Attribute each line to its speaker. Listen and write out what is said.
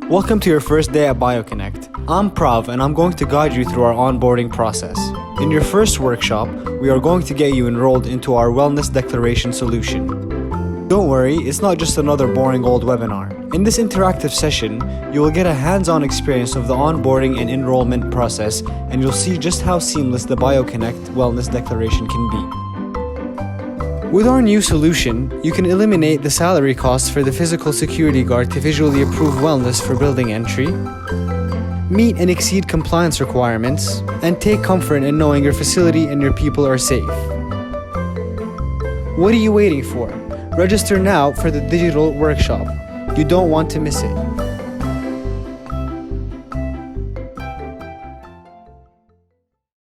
Speaker 1: Welcome to your first day at BioConnect. I'm Prav and I'm going to guide you through our onboarding process. In your first workshop, we are going to get you enrolled into our Wellness Declaration solution. Don't worry, it's not just another boring old webinar. In this interactive session, you will get a hands-on experience of the onboarding and enrollment process, and you'll see just how seamless the BioConnect Wellness Declaration can be. With our new solution, you can eliminate the salary costs for the physical security guard to visually approve wellness for building entry, meet and exceed compliance requirements, and take comfort in knowing your facility and your people are safe. What are you waiting for? Register now for the digital workshop. You don't want to miss it.